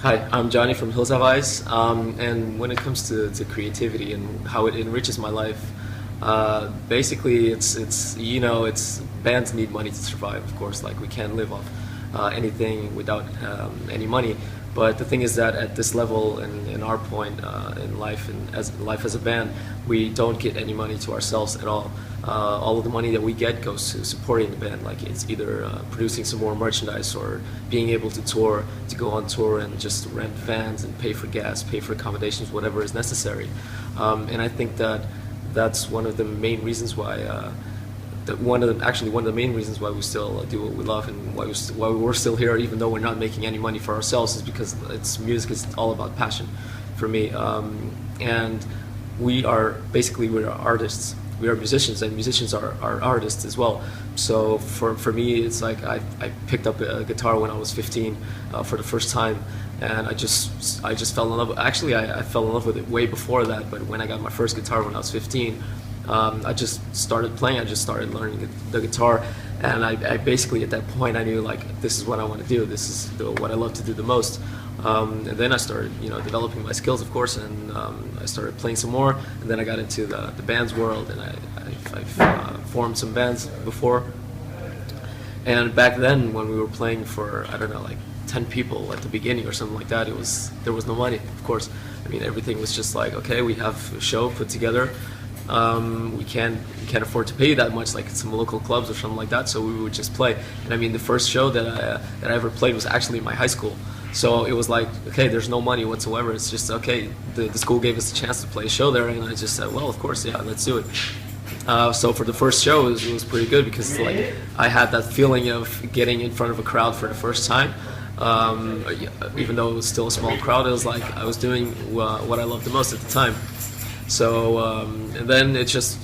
Hi, I'm Johnny from Hills Have Eyes, and when it comes to creativity and how it enriches my life, basically it's bands need money to survive, of course. Like, we can't live off anything without any money. But the thing is that at this level, in our point in life, and as life as a band, we don't get any money to ourselves at all. All of the money that we get goes to supporting the band. Like, it's either producing some more merchandise or being able to tour, to go on tour and just rent vans and pay for gas, pay for accommodations, whatever is necessary. And I think that that's one of the main reasons why. One of the main reasons why we still do what we love, and why we're still here, even though we're not making any money for ourselves, is because music is all about passion for me. And we're artists. We are musicians, and musicians are artists as well. So for me, it's like I picked up a guitar when I was 15 for the first time, and I just fell in love. Actually, I fell in love with it way before that. But when I got my first guitar when I was 15, I just started playing. I just started learning the guitar, and I basically, at that point, I knew, like, this is what I want to do. This is what I love to do the most. And then I started, developing my skills, of course, and I started playing some more. And then I got into the bands world, and I've formed some bands before. And back then, when we were playing for, I don't know, like 10 people at the beginning or something like that, there was no money, of course. I mean, everything was just like, okay, we have a show put together. We can't afford to pay that much, like some local clubs or something like that. So we would just play. And I mean, the first show that I ever played was actually in my high school. So it was like, okay, there's no money whatsoever. It's just, okay, the school gave us a chance to play a show there, and I just said, well, of course, yeah, let's do it. So for the first show, it was pretty good, because, like, I had that feeling of getting in front of a crowd for the first time. Even though it was still a small crowd, it was like I was doing what I loved the most at the time. So and then it just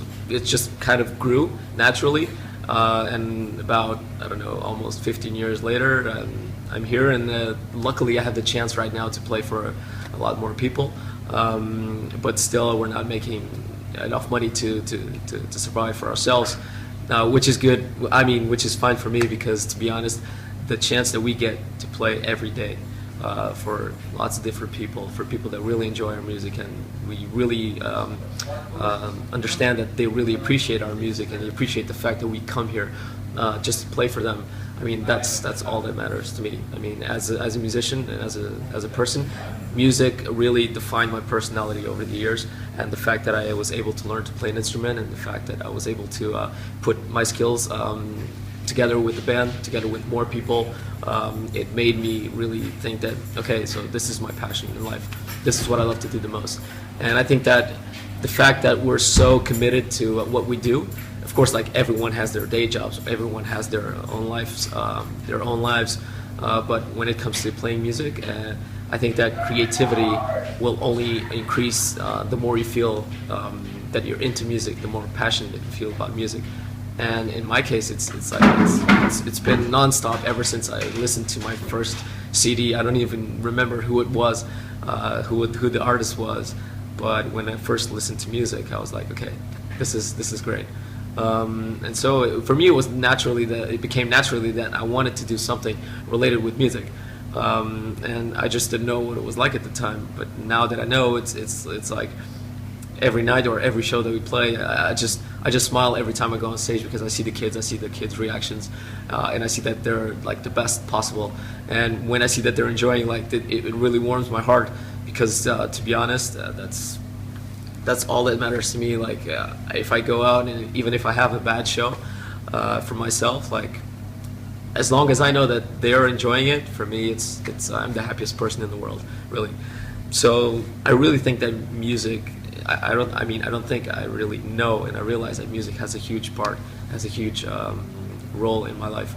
kind of grew naturally, and about, I don't know, almost 15 years later, I'm here, and luckily I have the chance right now to play for a lot more people, but still we're not making enough money to survive for ourselves, which is good. I mean, which is fine for me, because, to be honest, the chance that we get to play every day for lots of different people, for people that really enjoy our music, and we really understand that they really appreciate our music, and they appreciate the fact that we come here just to play for them. I mean, that's all that matters to me. I mean, as a musician and as a person, music really defined my personality over the years, and the fact that I was able to learn to play an instrument, and the fact that I was able to put my skills together with the band, together with more people, it made me really think that, okay, so this is my passion in life. This is what I love to do the most. And I think that the fact that we're so committed to what we do, of course, like, everyone has their day jobs, everyone has their own lives, but when it comes to playing music, I think that creativity will only increase the more you feel that you're into music, the more passionate you feel about music. And in my case, it's been nonstop ever since I listened to my first CD. I don't even remember who it was, who the artist was, but when I first listened to music, I was like, okay, this is great. And so for me, it became naturally that I wanted to do something related with music, and I just didn't know what it was like at the time. But now that I know, it's like, every night or every show that we play, I just smile every time I go on stage, because I see the kids' reactions, and I see that they're, like, the best possible. And when I see that they're enjoying, like, it really warms my heart, because to be honest, that's all that matters to me. Like, if I go out, and even if I have a bad show for myself, like, as long as I know that they're enjoying it, for me, it's I'm the happiest person in the world, really. So I really think that music, I don't think I really know, and I realize that music has a huge role in my life.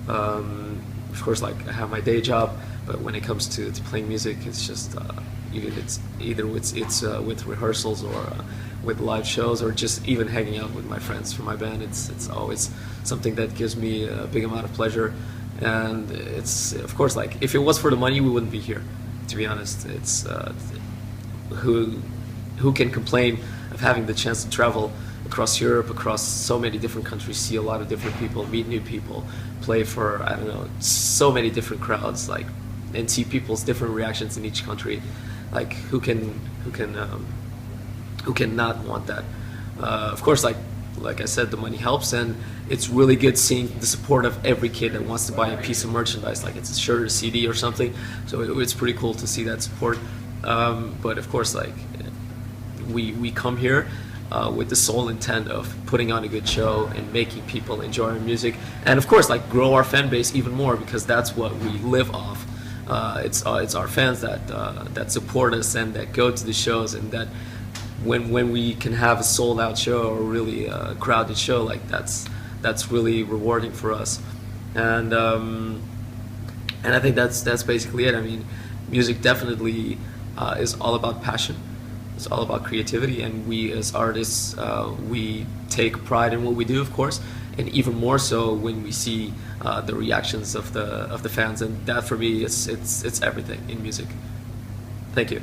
Of course, like, I have my day job, but when it comes to playing music, it's just either with rehearsals, or with live shows, or just even hanging out with my friends from my band. It's always something that gives me a big amount of pleasure, and it's, of course, like, if it was for the money, we wouldn't be here, to be honest. It's who can complain of having the chance to travel across Europe, across so many different countries, see a lot of different people, meet new people, play for, I don't know, so many different crowds. Like, and see people's different reactions in each country. Like who can not want that? Of course, like I said, the money helps, and it's really good seeing the support of every kid that wants to buy a piece of merchandise, like it's a shirt, a CD, or something. So it's pretty cool to see that support. But of course, like we come here with the sole intent of putting on a good show and making people enjoy our music, and of course, like grow our fan base even more, because that's what we live off. It's our fans that support us and that go to the shows, and that when we can have a sold out show or really a crowded show, like that's really rewarding for us. And I think that's basically it. I mean, music definitely is all about passion. It's all about creativity, and we as artists, we take pride in what we do, of course, and even more so when we see the reactions of the fans, and that for me it's everything in music. Thank you.